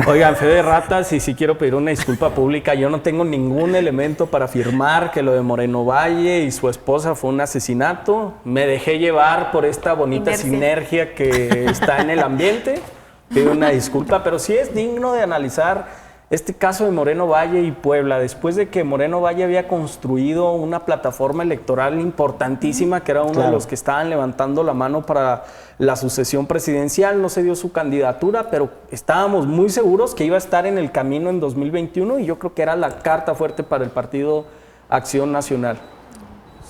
Oigan, fe de ratas, y sí quiero pedir una disculpa pública. Yo no tengo ningún elemento para afirmar que lo de Moreno Valle y su esposa fue un asesinato. Me dejé llevar por esta bonita sinergia que está en el ambiente. Pido una disculpa, pero sí es digno de analizar este caso de Moreno Valle y Puebla, después de que Moreno Valle había construido una plataforma electoral importantísima, que era uno de los que estaban levantando la mano para la sucesión presidencial. No se dio su candidatura, pero estábamos muy seguros que iba a estar en el camino en 2021, y yo creo que era la carta fuerte para el Partido Acción Nacional.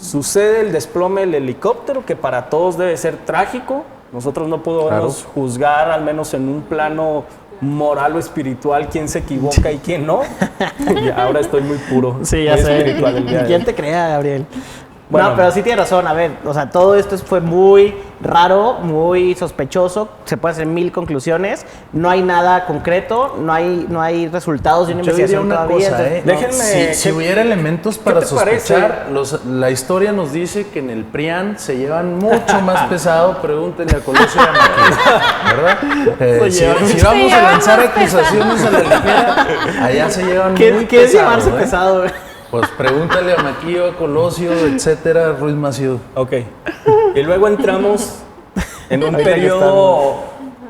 Sucede el desplome del helicóptero, que para todos debe ser trágico. Nosotros no podemos juzgar, al menos en un plano moral o espiritual, quién se equivoca y quién no. Ahora estoy muy puro. Sí, ya sé. ¿Quién te crea, Gabriel? Bueno, no, pero sí tiene razón. A ver, o sea, todo esto fue muy raro, muy sospechoso. Se pueden hacer 1000 conclusiones. No hay nada concreto, no hay resultados de una investigación todavía. Cosa, Déjenme... Si hubiera elementos para sospechar, la historia nos dice que en el PRIAN se llevan mucho más pesado. Pregúntenle a Colosio y a Maquis, ¿verdad? Si vamos a lanzar acusaciones a la ligera, allá se llevan muy pesado. ¿Qué es llevarse pesado? Pues pregúntale a Maquillo, a Colosio, etcétera, Ruiz Massieu. Ok. Y luego entramos en un periodo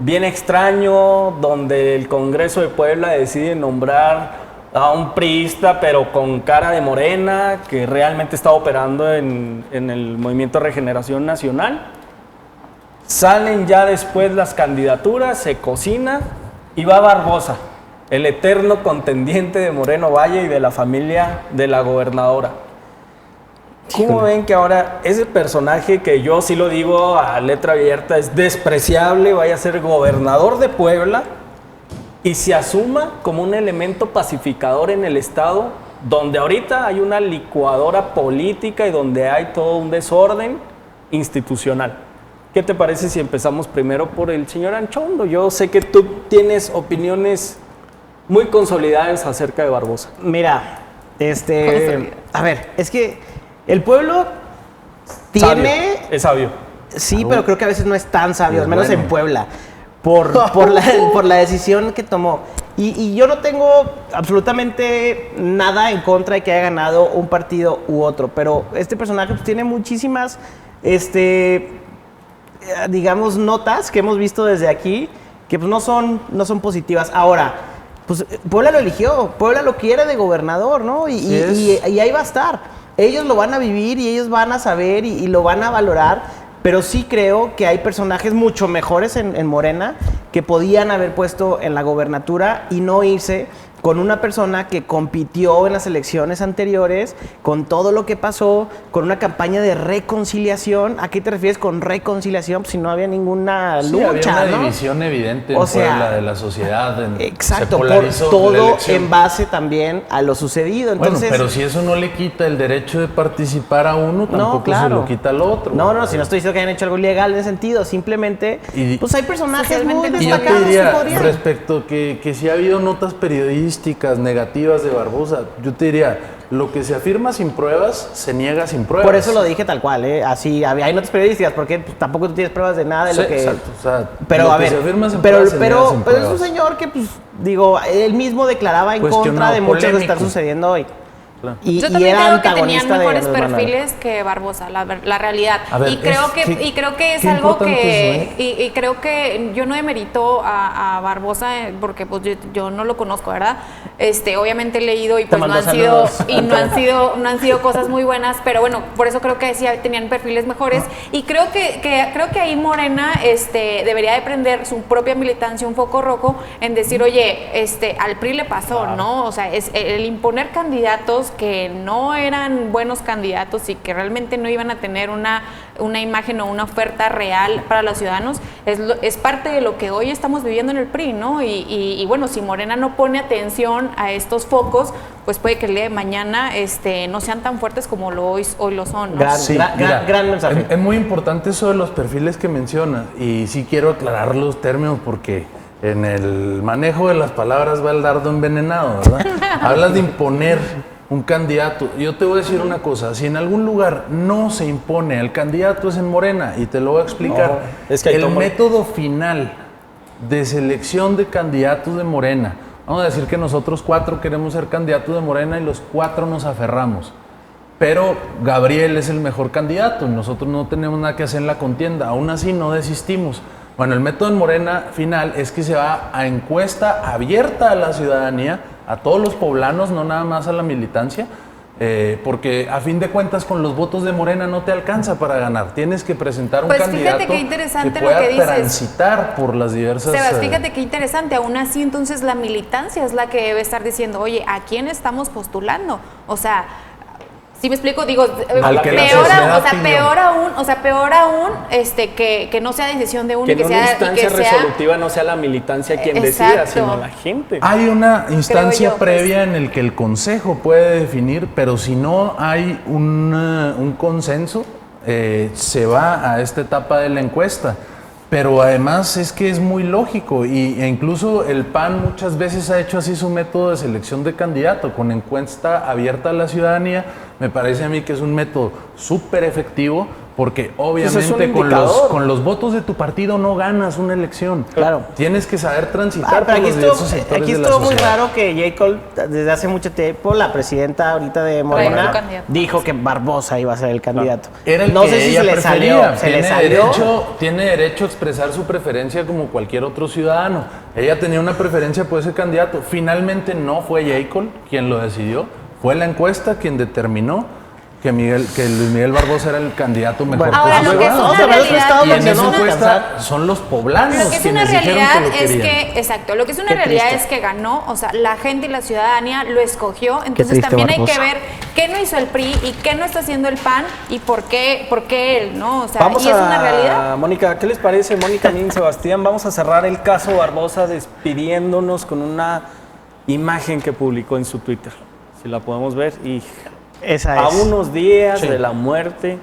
bien extraño, donde el Congreso de Puebla decide nombrar a un priista, pero con cara de Morena, que realmente está operando en el Movimiento de Regeneración Nacional. Salen ya después las candidaturas, se cocina, y va Barbosa, el eterno contendiente de Moreno Valle y de la familia de la gobernadora. ¿Cómo ven que ahora ese personaje, que yo sí lo digo a letra abierta, es despreciable, vaya a ser gobernador de Puebla y se asuma como un elemento pacificador en el estado, donde ahorita hay una licuadora política y donde hay todo un desorden institucional? ¿Qué te parece si empezamos primero por el señor Anchondo? Yo sé que tú tienes opiniones muy consolidadas acerca de Barbosa. Mira, a ver, es que el pueblo tiene... Sabio, es sabio. Sí, pero creo que a veces no es tan sabio, al menos en Puebla, por la decisión que tomó. Y yo no tengo absolutamente nada en contra de que haya ganado un partido u otro, pero este personaje pues, tiene muchísimas, digamos, notas que hemos visto desde aquí que pues, no son positivas. Ahora, pues Puebla lo eligió, Puebla lo quiere de gobernador, ¿no? Y ahí va a estar. Ellos lo van a vivir y ellos van a saber y lo van a valorar, pero sí creo que hay personajes mucho mejores en Morena que podían haber puesto en la gobernatura y no irse con una persona que compitió en las elecciones anteriores, con todo lo que pasó, con una campaña de reconciliación. ¿A qué te refieres con reconciliación? Pues si no había ninguna lucha, había una división evidente en Puebla de la sociedad. Exacto, por todo en base también a lo sucedido. Entonces, bueno, pero si eso no le quita el derecho de participar a uno, tampoco se lo quita al otro. No, si no estoy diciendo que hayan hecho algo ilegal en ese sentido, simplemente, pues hay personajes muy destacados. Y yo te diría, respecto que si ha habido notas periodísticas negativas de Barbosa, yo te diría, lo que se afirma sin pruebas, se niega sin pruebas. Por eso lo dije tal cual, así, hay notas periodísticas, porque pues, tampoco tú tienes pruebas de nada de lo que... Exacto, o sea, pero a ver, pero es un señor que, pues, digo, él mismo declaraba en contra de mucho de lo que está sucediendo hoy. Claro. Yo también creo que tenían mejores perfiles que Barbosa, la realidad. Ver, y creo que es algo que... Y creo que yo no demerito a Barbosa porque pues yo no lo conozco, ¿verdad? Obviamente he leído y pues no han sido cosas muy buenas, pero bueno, por eso creo que sí tenían perfiles mejores. Y creo que ahí Morena debería de prender su propia militancia un foco rojo en decir, oye, al PRI le pasó, ¿no? O sea, es el imponer candidatos que no eran buenos candidatos y que realmente no iban a tener una imagen o una oferta real para los ciudadanos, es parte de lo que hoy estamos viviendo en el PRI, ¿no? Y bueno, si Morena no pone atención a estos focos, pues puede que el día de mañana no sean tan fuertes como hoy lo son, ¿no? Gran mensaje. Es muy importante eso de los perfiles que mencionas, y sí quiero aclarar los términos porque en el manejo de las palabras va el dardo envenenado, ¿verdad? Hablas de imponer un candidato. Yo te voy a decir una cosa, si en algún lugar no se impone el candidato es en Morena, y te lo voy a explicar. No, es que el método final de selección de candidatos de Morena, vamos a decir que nosotros 4 queremos ser candidatos de Morena y los 4 nos aferramos. Pero Gabriel es el mejor candidato y nosotros no tenemos nada que hacer en la contienda. Aún así no desistimos. Bueno, el método en Morena final es que se va a encuesta abierta a la ciudadanía, a todos los poblanos, no nada más a la militancia, porque a fin de cuentas con los votos de Morena no te alcanza para ganar. Tienes que presentar un candidato qué interesante que pueda lo que dices. transitar por las diversas... Sebas, fíjate qué interesante. Aún así, entonces la militancia es la que debe estar diciendo, oye, ¿a quién estamos postulando? O sea... ¿Sí me explico? Digo, peor aún, que no sea decisión de uno, que en una sea instancia resolutiva no sea la militancia quien decida, sino la gente. Hay una instancia previa en el que el consejo puede definir, pero si no hay un consenso, se va a esta etapa de la encuesta. Pero además es que es muy lógico e incluso el PAN muchas veces ha hecho así su método de selección de candidato, con encuesta abierta a la ciudadanía. Me parece a mí que es un método súper efectivo porque obviamente con los votos de tu partido no ganas una elección. Claro. Tienes que saber transitar por los diversos sectores aquí de la estuvo muy sociedad. raro que J. Cole, desde hace mucho tiempo, la presidenta ahorita de Morena, dijo que Barbosa iba a ser el candidato. Era el no que sé si ella se le prefería. salió. Tiene derecho a expresar su preferencia como cualquier otro ciudadano. Ella tenía una preferencia por ese candidato. Finalmente no fue J. Cole quien lo decidió. Fue la encuesta quien determinó que Luis Miguel Barbosa era el candidato mejor ahora, lo que es una realidad, y en esa encuesta son los poblanos lo que es una quienes realidad dijeron que lo querían. Exacto, lo que es una realidad es que ganó, o sea, la gente y la ciudadanía lo escogió, entonces también Barbosa. hay que ver qué no hizo el PRI y qué no está haciendo el PAN y por qué él, ¿no? O sea, Vamos y es una realidad. Mónica, ¿qué les parece, Mónica, Nin, Sebastián? Vamos a cerrar el caso Barbosa despidiéndonos con una imagen que publicó en su Twitter. Si la podemos ver y... Esa a es. unos días de la muerte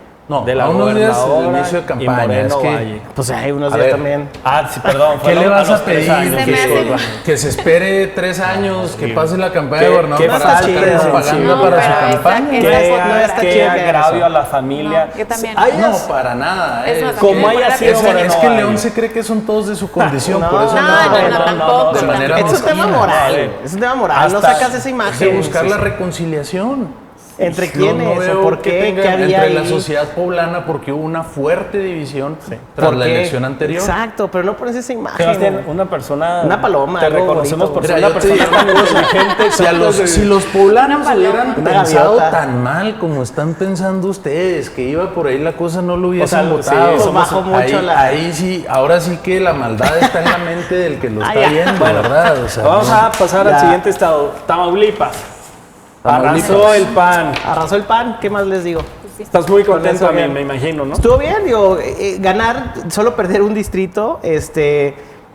de la a unos días del gobernadora inicio de y campaña. Moreno Es que, Valle. Pues hay unos A días ver. también. Sí, perdón. ¿Qué le vas a los 3 pedir? años, Se me disculpa. Que se espere 3 años, que pase la campaña de gobernador qué para falta sacar de propaganda sensibilidad. para su pero campaña. Qué chido que agravio eso. a la familia. No, yo también. No, para nada. Es más, como haya sido Es Moreno que Valle. León se cree que son todos de su condición, No, por eso no, tampoco. de manera Es un tema mezquina. moral. Es un tema moral. No Hasta- sacas esa Es de imagen. buscar la reconciliación. ¿Entre Yo quiénes? no veo ¿O por que qué? tenga ¿Qué había entre ahí? la sociedad poblana porque hubo una fuerte división tras ¿Por la qué? elección anterior. Exacto, pero no pones esa imagen. Sebastián, una persona... Una paloma, Te algo reconocemos bonito. por Mira, ser una yo te persona digo tan inteligente. Si los poblanos Una hubieran paloma. pensado Una gaviota. tan mal como están pensando ustedes, que iba por ahí la cosa, no lo hubiesen O sea, votado. sí, pues bajó mucho ahí sí, ahora sí que la maldad está en la mente del que lo está ya. viendo, ¿verdad? O sea, Vamos no. a pasar al Ya. siguiente estado. Tamaulipas. Tamaulipas. Arrasó el PAN. Arrasó el PAN, ¿qué más les digo? Estás muy contento eso también, bien. me imagino, ¿no? Estuvo bien, digo, ganar, solo perder un distrito,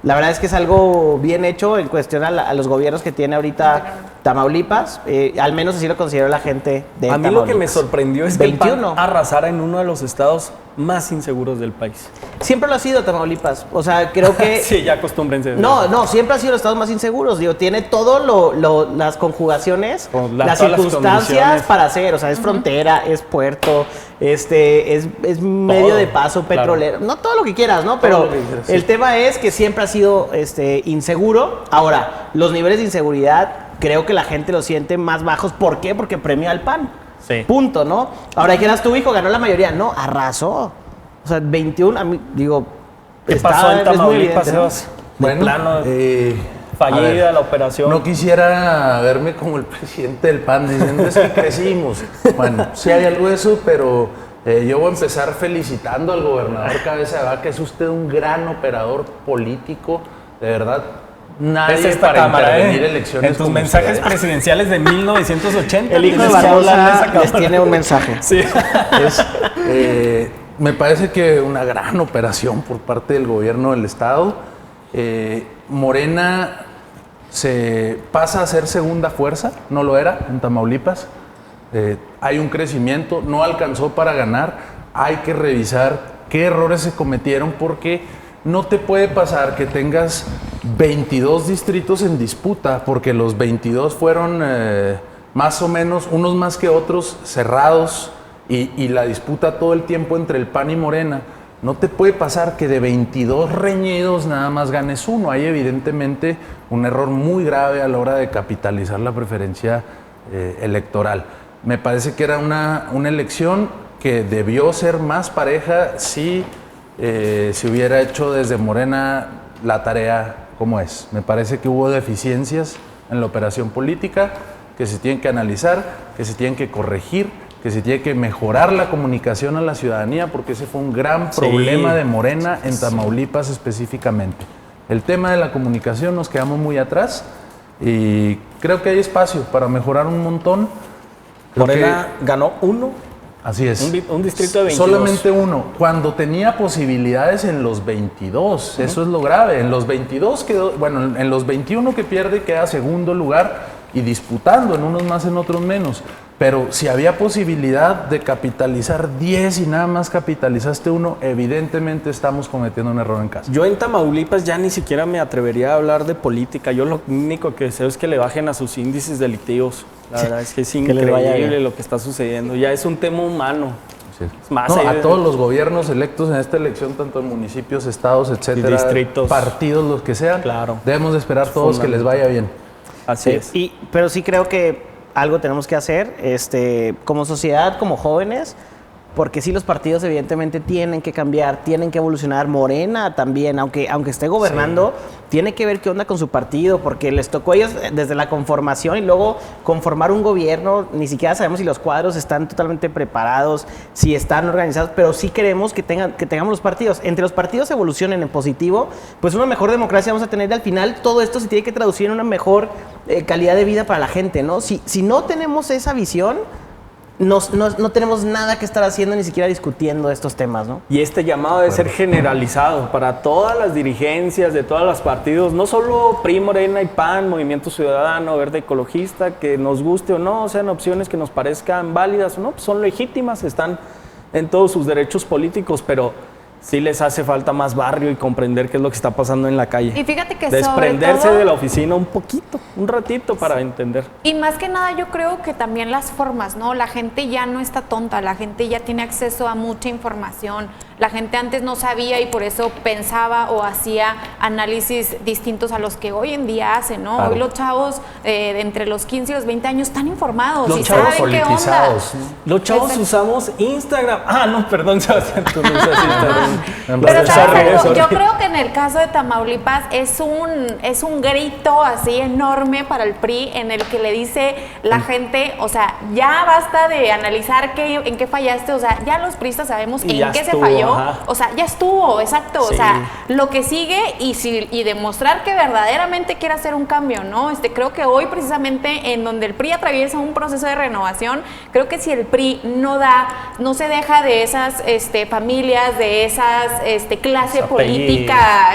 la verdad es que es algo bien hecho en cuestión a los gobiernos que tiene ahorita Tamaulipas, al menos así lo considero la gente de A mí Tamaulipas. lo que me sorprendió es que el 21. PAN arrasara en uno de los estados más inseguros del país. Siempre lo ha sido Tamaulipas, o sea, creo que... Sí, ya acostúmbrense. No, siempre ha sido los estados más inseguros. Digo, tiene todo las conjugaciones, Con las todas las circunstancias condiciones. para hacer. O sea, es frontera, es puerto, es medio de paso claro. petrolero. No todo lo que quieras, ¿no? Pero lo que quieras, sí. el tema es que siempre ha sido inseguro. Ahora, los niveles de inseguridad creo que la gente los siente más bajos. ¿Por qué? Porque premia al PAN. Sí. Punto, ¿no? Ahora, ¿quién tu hijo? Ganó la mayoría. No, arrasó. O sea, 21, a mí, digo... ¿Qué está- pasó en es muy Tamaulipas, evidente, ¿no? Sebas? De plano, a fallida ver, la operación. No quisiera verme como el presidente del PAN diciendo es que crecimos. Bueno, sí hay algo de eso, pero yo voy a empezar felicitando al gobernador Cabeza de Vaca. Es usted un gran operador político, de verdad. Nadie Es esta para cámara, intervenir elecciones en tus como mensajes usted. presidenciales de 1980. El hijo de tienes que hablar de esa Barbosa les cámara. tiene un mensaje. Sí. Me parece que una gran operación por parte del gobierno del estado. Morena se pasa a ser segunda fuerza, no lo era en Tamaulipas. Hay un crecimiento, no alcanzó para ganar. Hay que revisar qué errores se cometieron porque no te puede pasar que tengas 22 distritos en disputa porque los 22 fueron más o menos, unos más que otros, cerrados, y la disputa todo el tiempo entre el PAN y Morena. No te puede pasar que de 22 reñidos nada más ganes uno. Hay evidentemente un error muy grave a la hora de capitalizar la preferencia electoral. Me parece que era una elección que debió ser más pareja si se hubiera hecho desde Morena la tarea como es. Me parece que hubo deficiencias en la operación política que se tienen que analizar, que se tienen que corregir, que se tiene que mejorar la comunicación a la ciudadanía, porque ese fue un gran problema de Morena en Tamaulipas específicamente. El tema de la comunicación nos quedamos muy atrás y creo que hay espacio para mejorar un montón. Morena ganó uno. Así es. Un distrito de 22. Solamente uno. Cuando tenía posibilidades en los 22. Eso es lo grave. En los 22 quedó, bueno, en los 21 que pierde queda segundo lugar y disputando en unos más, en otros menos. Pero si había posibilidad de capitalizar 10 y nada más capitalizaste uno, evidentemente estamos cometiendo un error en casa. Yo en Tamaulipas ya ni siquiera me atrevería a hablar de política. Yo lo único que deseo es que le bajen a sus índices delictivos. La verdad es que es increíble lo que está sucediendo. Ya es un tema humano. Sí. Es más, a todos los gobiernos electos en esta elección, tanto en municipios, estados, etcétera, distritos, partidos, los que sean, claro, debemos de esperar todos que les vaya bien. Así es. Pero sí creo que algo tenemos que hacer como sociedad, como jóvenes, porque sí los partidos evidentemente tienen que cambiar, tienen que evolucionar. Morena también, aunque esté gobernando, tiene que ver qué onda con su partido, porque les tocó a ellos desde la conformación y luego conformar un gobierno. Ni siquiera sabemos si los cuadros están totalmente preparados, si están organizados, pero sí queremos que tengamos los partidos. Entre los partidos evolucionen en positivo, pues una mejor democracia vamos a tener, y al final todo esto se tiene que traducir en una mejor calidad de vida para la gente, ¿no? Si no tenemos esa visión, no tenemos nada que estar haciendo, ni siquiera discutiendo estos temas, ¿no? Y este llamado debe ser generalizado para todas las dirigencias de todos los partidos, no solo PRI, Morena y PAN, Movimiento Ciudadano, Verde Ecologista, que nos guste o no, sean opciones que nos parezcan válidas o no, pues son legítimas, están en todos sus derechos políticos, pero sí les hace falta más barrio y comprender qué es lo que está pasando en la calle. Y fíjate que desprenderse sobre todo, de la oficina un poquito, un ratito para entender. Y más que nada yo creo que también las formas, ¿no? La gente ya no está tonta, la gente ya tiene acceso a mucha información. La gente antes no sabía y por eso pensaba o hacía análisis distintos a los que hoy en día hacen, ¿no? Claro. Hoy los chavos de entre los 15 y los 20 años están informados los y chavos saben qué onda. Los chavos usamos Instagram. No, perdón, Sebastián, tú no usas Instagram. Pero ¿sabes algo? Yo creo que en el caso de Tamaulipas es un grito así enorme para el PRI en el que le dice la gente, o sea, ya basta de analizar en qué fallaste, o sea, ya los priistas sabemos en qué se falló. Ajá. O sea, ya estuvo, exacto. Sí. O sea, lo que sigue y demostrar que verdaderamente quiere hacer un cambio, ¿no? Creo que hoy precisamente en donde el PRI atraviesa un proceso de renovación, creo que si el PRI no se deja de esas familias, de esas clase política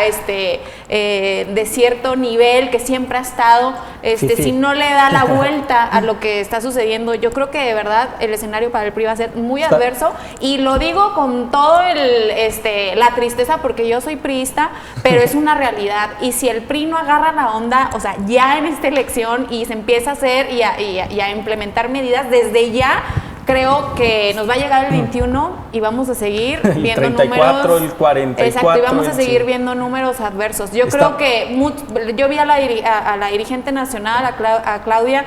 de cierto nivel que siempre ha estado, si no le da la vuelta a lo que está sucediendo, yo creo que de verdad el escenario para el PRI va a ser muy adverso, y lo digo con todo la tristeza porque yo soy priista, pero es una realidad, y si el PRI no agarra la onda, o sea, ya en esta elección y se empieza a hacer y a implementar medidas desde ya, creo que nos va a llegar el 21 y vamos a seguir viendo 34, números. El 44. Exacto, y vamos a seguir viendo números adversos. Yo creo que yo vi a la dirigente nacional, a Claudia,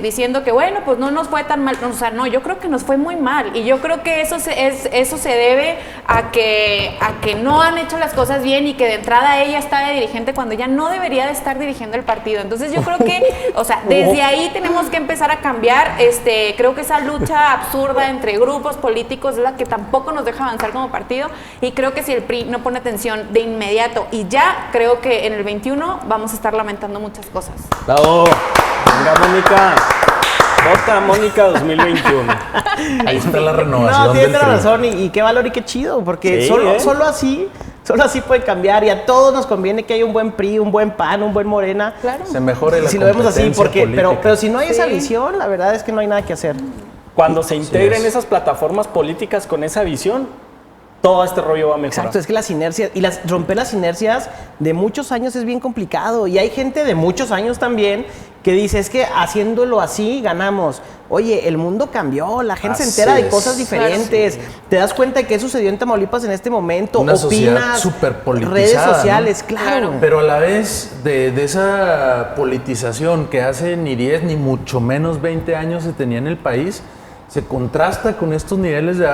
diciendo que bueno, pues no nos fue tan mal. O sea, no, yo creo que nos fue muy mal. Y yo creo que eso se debe a que no han hecho las cosas bien y que de entrada ella está de dirigente cuando ya no debería de estar dirigiendo el partido. Entonces yo creo que, o sea, desde ahí tenemos que empezar a cambiar. Creo que esa lucha absurda entre grupos políticos es la que tampoco nos deja avanzar como partido, y creo que si el PRI no pone atención de inmediato y ya, creo que en el 21 vamos a estar lamentando muchas cosas. ¡Bravo! Venga, Mónica. Vota Mónica 2021. Ahí está la renovación. No, tiene razón, y qué valor y qué chido, porque solo así puede cambiar, y a todos nos conviene que haya un buen PRI, un buen PAN, un buen Morena. Claro. Se mejore la si lo vemos así, política. pero si no hay esa visión, la verdad es que no hay nada que hacer. Cuando se integren esas plataformas políticas con esa visión, todo este rollo va a mejorar. Exacto, es que las inercias, y romper las inercias de muchos años es bien complicado, y hay gente de muchos años también que dice, es que haciéndolo así ganamos. Oye, el mundo cambió, la gente se entera de cosas diferentes. Claro. Te das cuenta de qué sucedió en Tamaulipas en este momento. Una sociedad súper politizada, redes sociales, ¿no? Claro. Pero a la vez de esa politización que hace ni 10 ni mucho menos 20 años se tenía en el país, se contrasta con estos niveles de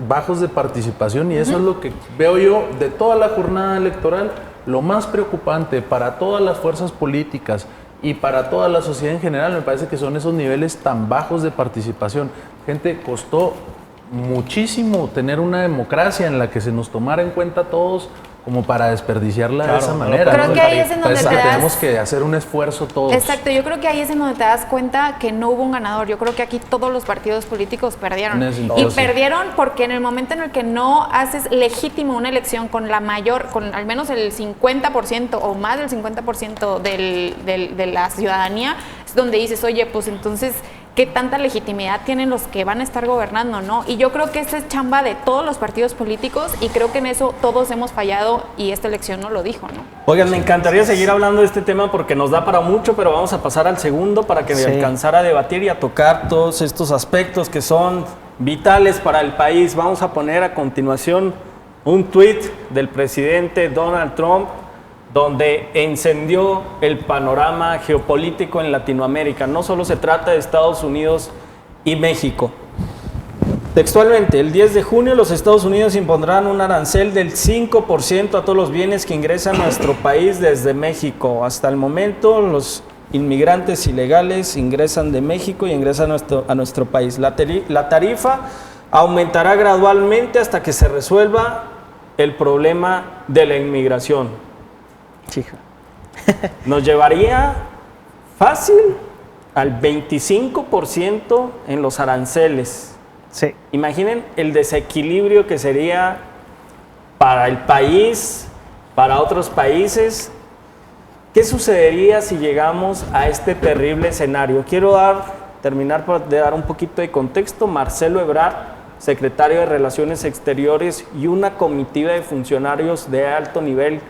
bajos de participación, y eso es lo que veo yo de toda la jornada electoral. Lo más preocupante para todas las fuerzas políticas y para toda la sociedad en general, me parece que son esos niveles tan bajos de participación. Gente, costó muchísimo tener una democracia en la que se nos tomara en cuenta todos como para desperdiciarla de esa manera. Creo que ahí es en donde tenemos que hacer un esfuerzo todos. Exacto, yo creo que ahí es en donde te das cuenta que no hubo un ganador. Yo creo que aquí todos los partidos políticos perdieron. Y perdieron porque en el momento en el que no haces legítimo una elección con la mayor, con al menos el 50% o más del 50% de la ciudadanía, es donde dices, oye, pues entonces, ¿qué tanta legitimidad tienen los que van a estar gobernando, no? Y yo creo que esta es chamba de todos los partidos políticos, y creo que en eso todos hemos fallado, y esta elección no lo dijo, ¿no? Oigan, me encantaría seguir hablando de este tema porque nos da para mucho, pero vamos a pasar al segundo para que alcanzar a debatir y a tocar todos estos aspectos que son vitales para el país. Vamos a poner a continuación un tuit del presidente Donald Trump, donde encendió el panorama geopolítico en Latinoamérica. No solo se trata de Estados Unidos y México. Textualmente, el 10 de junio los Estados Unidos impondrán un arancel del 5% a todos los bienes que ingresan a nuestro país desde México. Hasta el momento, los inmigrantes ilegales ingresan de México y ingresan a nuestro país. La tarifa aumentará gradualmente hasta que se resuelva el problema de la inmigración. Chico. Nos llevaría fácil al 25% en los aranceles. Sí. Imaginen el desequilibrio que sería para el país, para otros países. ¿Qué sucedería si llegamos a este terrible escenario? Quiero terminar de dar un poquito de contexto. Marcelo Ebrard, secretario de Relaciones Exteriores, y una comitiva de funcionarios de alto nivel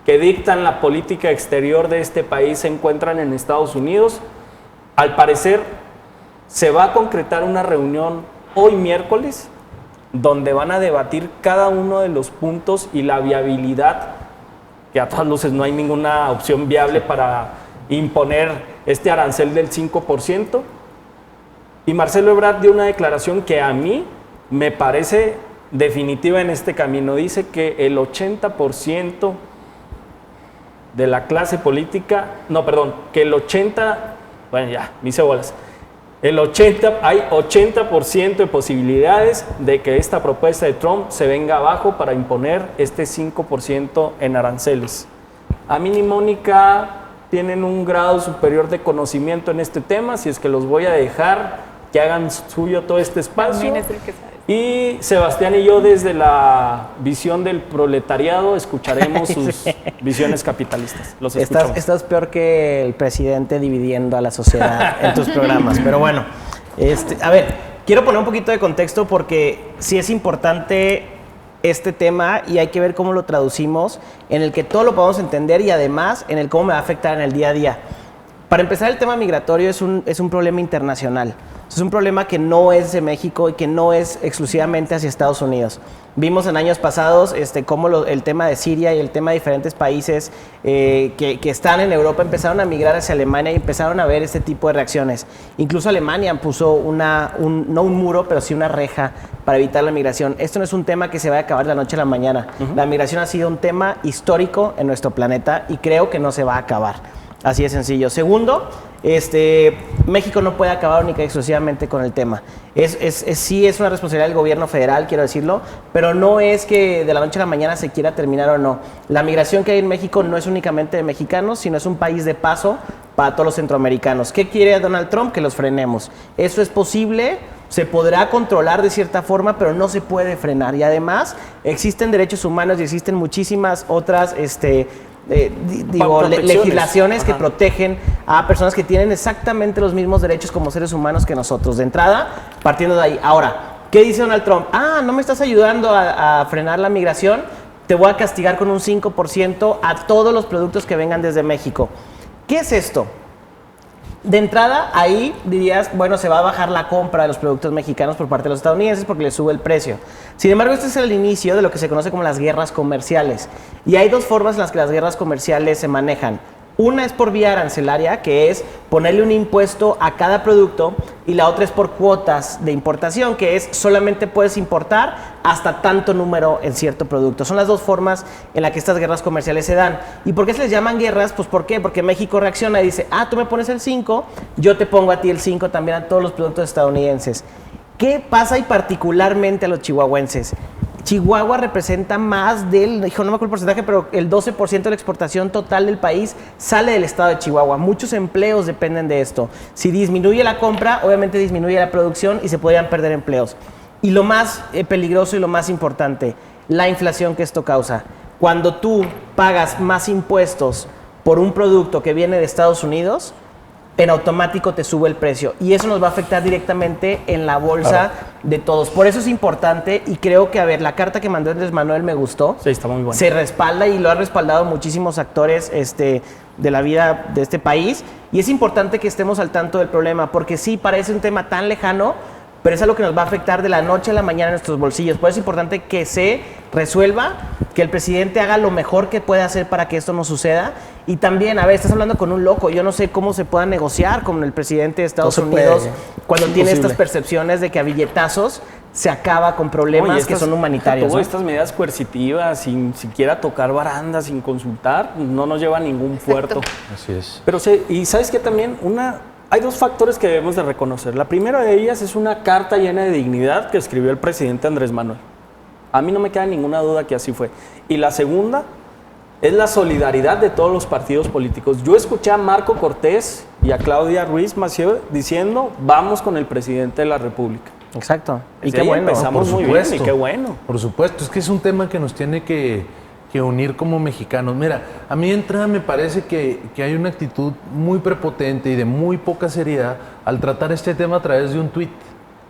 que dictan la política exterior de este país se encuentran en Estados Unidos. Al parecer, se va a concretar una reunión hoy miércoles, donde van a debatir cada uno de los puntos y la viabilidad, que a todas luces no hay ninguna opción viable para imponer este arancel del 5%. Y Marcelo Ebrard dio una declaración que a mí me parece definitiva en este camino. Dice que el 80% de la clase política, que el 80, bueno ya, me hice bolas, hay 80% de posibilidades de que esta propuesta de Trump se venga abajo para imponer este 5% en aranceles. A mí y Mónica tienen un grado superior de conocimiento en este tema, si es que los voy a dejar que hagan suyo todo este espacio. Y Sebastián y yo, desde la visión del proletariado, escucharemos sus visiones capitalistas. Los escuchamos. Estás peor que el presidente dividiendo a la sociedad en tus programas. Pero bueno, a ver, quiero poner un poquito de contexto porque sí es importante este tema y hay que ver cómo lo traducimos, en el que todo lo podamos entender y además en el cómo me va a afectar en el día a día. Para empezar, el tema migratorio es un problema internacional. Es un problema que no es de México y que no es exclusivamente hacia Estados Unidos. Vimos en años pasados cómo el tema de Siria y el tema de diferentes países que están en Europa empezaron a migrar hacia Alemania y empezaron a ver este tipo de reacciones. Incluso Alemania puso no un muro, pero sí una reja para evitar la migración. Esto no es un tema que se va a acabar de la noche a la mañana. La migración ha sido un tema histórico en nuestro planeta y creo que no se va a acabar. Así de sencillo. Segundo, México no puede acabar única y exclusivamente con el tema. Sí es una responsabilidad del gobierno federal, quiero decirlo, pero no es que de la noche a la mañana se quiera terminar o no. La migración que hay en México no es únicamente de mexicanos, sino es un país de paso para todos los centroamericanos. ¿Qué quiere Donald Trump? Que los frenemos. Eso es posible, se podrá controlar de cierta forma, pero no se puede frenar. Y además existen derechos humanos y existen muchísimas otras legislaciones que protegen a personas que tienen exactamente los mismos derechos como seres humanos que nosotros. De entrada, partiendo de ahí. Ahora, ¿qué dice Donald Trump? No me estás ayudando a frenar la migración, te voy a castigar con un 5% a todos los productos que vengan desde México. ¿Qué es esto? de entrada, ahí dirías, bueno, se va a bajar la compra de los productos mexicanos por parte de los estadounidenses porque les sube el precio. Sin embargo, este es el inicio de lo que se conoce como las guerras comerciales. Y hay dos formas en las que las guerras comerciales se manejan. Una es por vía arancelaria, que es ponerle un impuesto a cada producto, y la otra es por cuotas de importación, que es solamente puedes importar hasta tanto número en cierto producto. Son las dos formas en las que estas guerras comerciales se dan. ¿Y por qué se les llaman guerras? Pues ¿por qué? Porque México reacciona y dice, tú me pones el 5, yo te pongo a ti el 5 también a todos los productos estadounidenses. ¿Qué pasa y particularmente a los chihuahuenses? Chihuahua representa más del, no me acuerdo el porcentaje, pero el 12% de la exportación total del país sale del estado de Chihuahua. Muchos empleos dependen de esto. Si disminuye la compra, obviamente disminuye la producción y se podrían perder empleos. Y lo más peligroso y lo más importante, la inflación que esto causa. Cuando tú pagas más impuestos por un producto que viene de Estados Unidos, en automático te sube el precio y eso nos va a afectar directamente en la bolsa de todos. Por eso es importante y creo que, la carta que mandó Andrés Manuel me gustó. Sí, está muy buena. Se respalda y lo han respaldado muchísimos actores de la vida de este país y es importante que estemos al tanto del problema porque sí parece un tema tan lejano, pero es algo que nos va a afectar de la noche a la mañana en nuestros bolsillos. Por eso es importante que se resuelva, que el presidente haga lo mejor que pueda hacer para que esto no suceda. Y también, estás hablando con un loco. Yo no sé cómo se pueda negociar con el presidente de Estados Unidos cuando tiene estas percepciones de que a billetazos se acaba con problemas que son humanitarios. Todas estas medidas coercitivas, sin siquiera tocar barandas, sin consultar, no nos lleva a ningún puerto. Así es. Pero y ¿sabes qué también? Hay dos factores que debemos de reconocer. La primera de ellas es una carta llena de dignidad que escribió el presidente Andrés Manuel. A mí no me queda ninguna duda que así fue. Y la segunda es la solidaridad de todos los partidos políticos. Yo escuché a Marco Cortés y a Claudia Ruiz Massieu diciendo, vamos con el presidente de la República. Exacto. Y qué bueno. Empezamos muy bien y qué bueno. Por supuesto, es que es un tema que nos tiene que unir como mexicanos. Mira, a mí de entrada me parece que hay una actitud muy prepotente y de muy poca seriedad al tratar este tema a través de un tuit.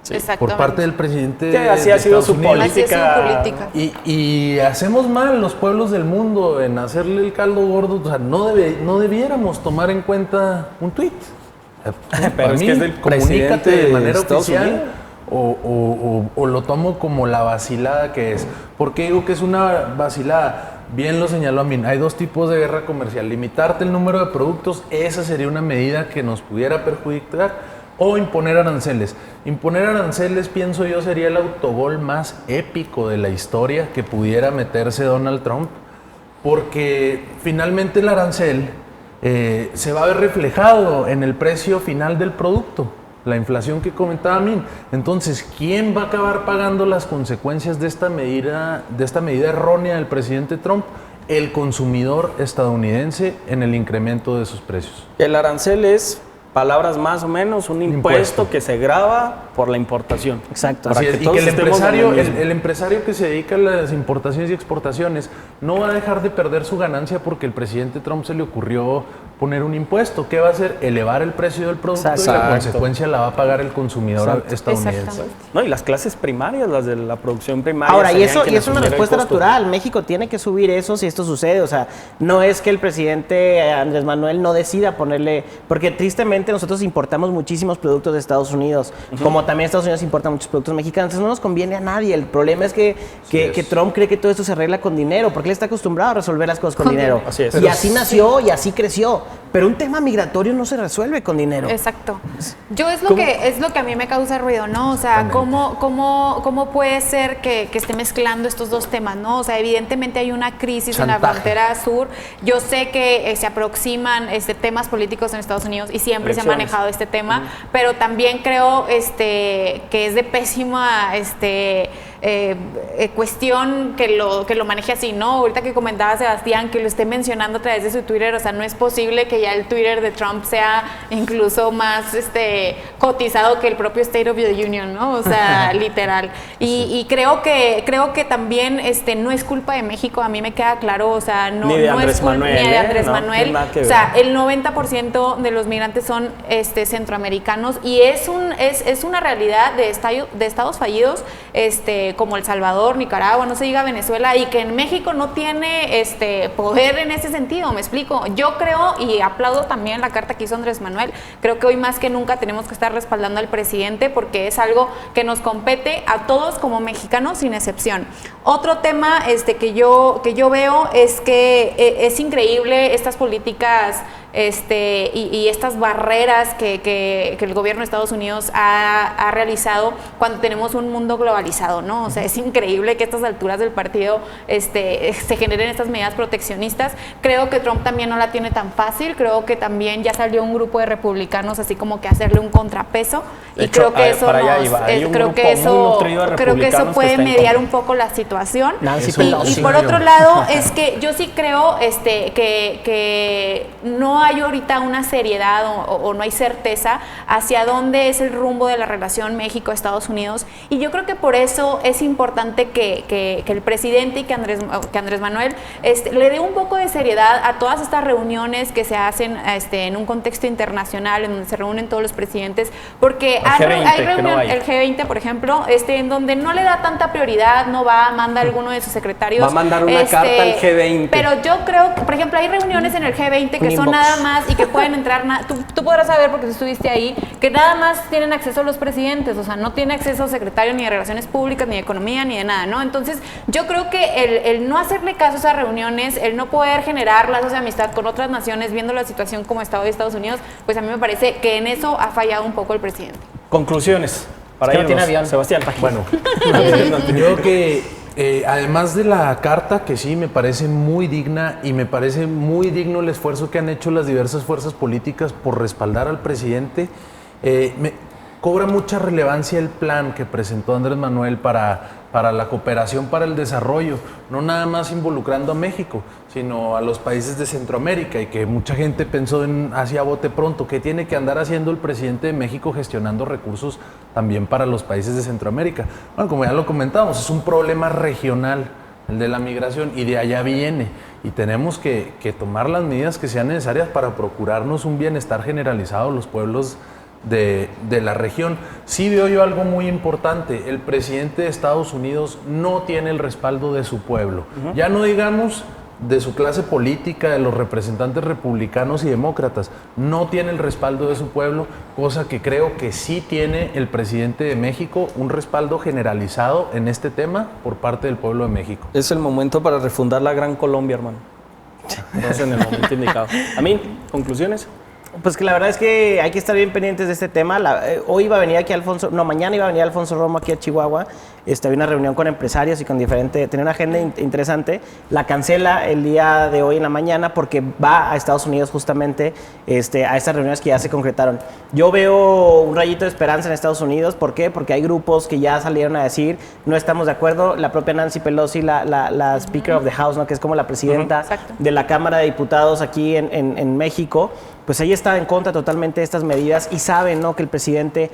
Sí. Por parte del presidente que así ha sido su política. Y hacemos mal los pueblos del mundo en hacerle el caldo gordo. O sea, no debiéramos tomar en cuenta un tuit. Pero es que es del comunícate de manera Estados oficial o lo tomo como la vacilada que es. ¿Por qué digo que es una vacilada? Bien lo señaló Amin, hay dos tipos de guerra comercial. Limitarte el número de productos, esa sería una medida que nos pudiera perjudicar. O imponer aranceles. Imponer aranceles, pienso yo, sería el autogol más épico de la historia que pudiera meterse Donald Trump, porque finalmente el arancel se va a ver reflejado en el precio final del producto, la inflación que comentaba Amin. Entonces, ¿quién va a acabar pagando las consecuencias de esta medida errónea del presidente Trump? El consumidor estadounidense en el incremento de sus precios. El arancel es, palabras más o menos, un impuesto que se grava por la importación. Exacto. Así es, y que el empresario que se dedica a las importaciones y exportaciones no va a dejar de perder su ganancia porque el presidente Trump se le ocurrió poner un impuesto. ¿Qué va a hacer? Elevar el precio del producto. Exacto. Y la consecuencia la va a pagar el consumidor estadounidense. No, y las clases primarias, las de la producción primaria. Ahora, y eso es una respuesta natural. México tiene que subir eso si esto sucede. O sea, no es que el presidente Andrés Manuel no decida ponerle, porque tristemente nosotros importamos muchísimos productos de Estados Unidos, como también Estados Unidos importa muchos productos mexicanos. Entonces no nos conviene a nadie. El problema es que Trump cree que todo esto se arregla con dinero, porque él está acostumbrado a resolver las cosas con dinero. Así es. Y así nació y así creció. Pero un tema migratorio no se resuelve con dinero. Exacto. Yo es lo que a mí me causa ruido, ¿no? O sea, ¿cómo puede ser que esté mezclando estos dos temas, ¿no? O sea, evidentemente hay una crisis en la frontera sur. Yo sé que se aproximan temas políticos en Estados Unidos y siempre se ha manejado este tema, pero también creo que es de pésima cuestión que lo maneje así, ¿no? Ahorita que comentaba Sebastián que lo esté mencionando a través de su Twitter, o sea, no es posible que ya el Twitter de Trump sea incluso más cotizado que el propio State of the Union, ¿no? O sea, literal. Y creo que también no es culpa de México, a mí me queda claro, o sea, no es culpa ni de Andrés Manuel. O sea, el 90% de los migrantes son centroamericanos y es una realidad de estados fallidos como El Salvador, Nicaragua, no se diga Venezuela, y que en México no tiene poder en ese sentido, me explico. Yo creo y aplaudo también la carta que hizo Andrés Manuel. Creo que hoy más que nunca tenemos que estar respaldando al presidente porque es algo que nos compete a todos como mexicanos sin excepción. Otro tema que yo veo es que es increíble estas políticas y estas barreras que el gobierno de Estados Unidos ha realizado cuando tenemos un mundo globalizado, ¿no? O sea, es increíble que a estas alturas del partido se generen estas medidas proteccionistas. Creo que Trump también no la tiene tan fácil, creo que también ya salió un grupo de republicanos así como que hacerle un contrapeso y creo que eso puede mediar un poco la situación. Y por otro lado, es que yo sí creo que no hay ahorita una seriedad o no hay certeza hacia dónde es el rumbo de la relación México-Estados Unidos, y yo creo que por eso es importante que el presidente y que Andrés Manuel le dé un poco de seriedad a todas estas reuniones que se hacen en un contexto internacional en donde se reúnen todos los presidentes, porque hay reuniones, el G20 por ejemplo, en donde no le da tanta prioridad, no manda alguno de sus secretarios. Va a mandar una carta al G20. Pero yo creo que, por ejemplo, hay reuniones en el G20 que son nada más y que pueden entrar, tú podrás saber porque tú estuviste ahí, que nada más tienen acceso a los presidentes, o sea, no tiene acceso al secretario ni de Relaciones Públicas, ni de Economía, ni de nada, ¿no? Entonces, yo creo que el no hacerle caso a esas reuniones, el no poder generar lazos de amistad con otras naciones, viendo la situación como Estado de Estados Unidos, pues a mí me parece que en eso ha fallado un poco el presidente. Conclusiones. Para no tiene avión. Sebastián. Bueno, yo creo que además de la carta, que sí me parece muy digna y me parece muy digno el esfuerzo que han hecho las diversas fuerzas políticas por respaldar al presidente, cobra mucha relevancia el plan que presentó Andrés Manuel para la cooperación para el desarrollo, no nada más involucrando a México, sino a los países de Centroamérica, y que mucha gente pensó hacia bote pronto, ¿qué tiene que andar haciendo el presidente de México gestionando recursos también para los países de Centroamérica? Bueno, como ya lo comentábamos, es un problema regional el de la migración y de allá viene, y tenemos que tomar las medidas que sean necesarias para procurarnos un bienestar generalizado a los pueblos de la región. Sí veo yo algo muy importante: el presidente de Estados Unidos no tiene el respaldo de su pueblo, ya no digamos de su clase política, de los representantes republicanos y demócratas, no tiene el respaldo de su pueblo, cosa que creo que sí tiene el presidente de México, un respaldo generalizado en este tema por parte del pueblo de México. Es el momento para refundar la Gran Colombia, hermano. Estamos en el momento indicado. Amin, ¿conclusiones? Pues que la verdad es que hay que estar bien pendientes de este tema. Hoy iba a venir aquí mañana iba a venir Alfonso Romo aquí a Chihuahua. Había una reunión con empresarios y con tenía una agenda interesante. La cancela el día de hoy en la mañana porque va a Estados Unidos justamente a estas reuniones que ya se concretaron. Yo veo un rayito de esperanza en Estados Unidos. ¿Por qué? Porque hay grupos que ya salieron a decir no estamos de acuerdo. La propia Nancy Pelosi, la Speaker of the House, ¿no? Que es como la presidenta de la Cámara de Diputados aquí en México, pues ella está en contra totalmente de estas medidas y saben, ¿no?, que el presidente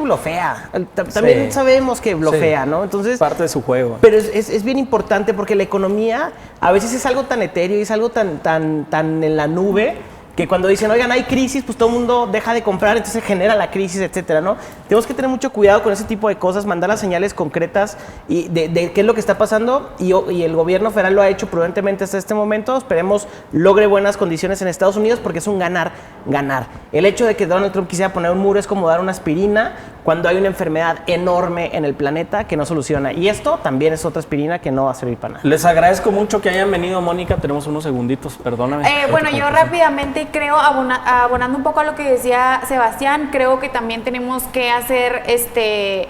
blofea. También sabemos que blofea, ¿no? Entonces, parte de su juego. Pero es bien importante porque la economía a veces es algo tan etéreo y es algo tan en la nube que cuando dicen, oigan, hay crisis, pues todo el mundo deja de comprar, entonces se genera la crisis, etcétera, ¿no? Tenemos que tener mucho cuidado con ese tipo de cosas, mandar las señales concretas y de qué es lo que está pasando, y el gobierno federal lo ha hecho prudentemente hasta este momento. Esperemos logre buenas condiciones en Estados Unidos porque es un ganar. El hecho de que Donald Trump quisiera poner un muro es como dar una aspirina cuando hay una enfermedad enorme en el planeta que no soluciona, y esto también es otra aspirina que no va a servir para nada. Les agradezco mucho que hayan venido, Mónica. Tenemos unos segunditos, perdóname. Bueno, yo rápidamente creo, abonando un poco a lo que decía Sebastián, creo que también tenemos que hacer este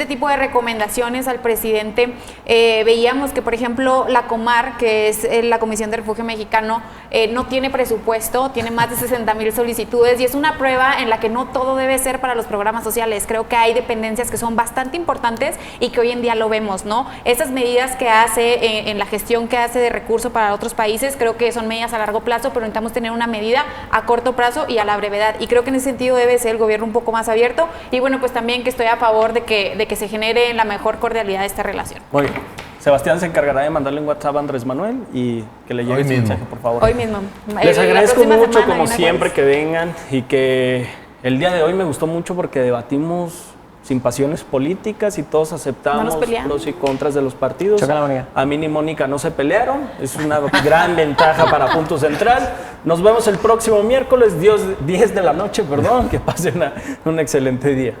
tipo de recomendaciones al presidente. Veíamos que, por ejemplo, la Comar, que es la Comisión de Refugio Mexicano, no tiene presupuesto, tiene más de 60,000 solicitudes, y es una prueba en la que no todo debe ser para los programas sociales. Creo que hay dependencias que son bastante importantes y que hoy en día lo vemos, ¿no? Esas medidas que hace en la gestión que hace de recursos para otros países, creo que son medidas a largo plazo, pero necesitamos tener una medida medida a corto plazo y a la brevedad. Y creo que en ese sentido debe ser el gobierno un poco más abierto. Y bueno, pues también que estoy a favor de que se genere la mejor cordialidad de esta relación. Muy bien. Sebastián se encargará de mandarle un WhatsApp a Andrés Manuel y que le llegue ese mensaje, por favor. Hoy mismo. Les agradezco mucho, como siempre, que vengan y que el día de hoy me gustó mucho porque debatimos sin pasiones políticas y todos aceptamos pros y contras de los partidos. A mí ni Mónica no se pelearon, es una gran ventaja para Punto Central. Nos vemos el próximo miércoles, 10 de la noche, perdón, que pasen un excelente día.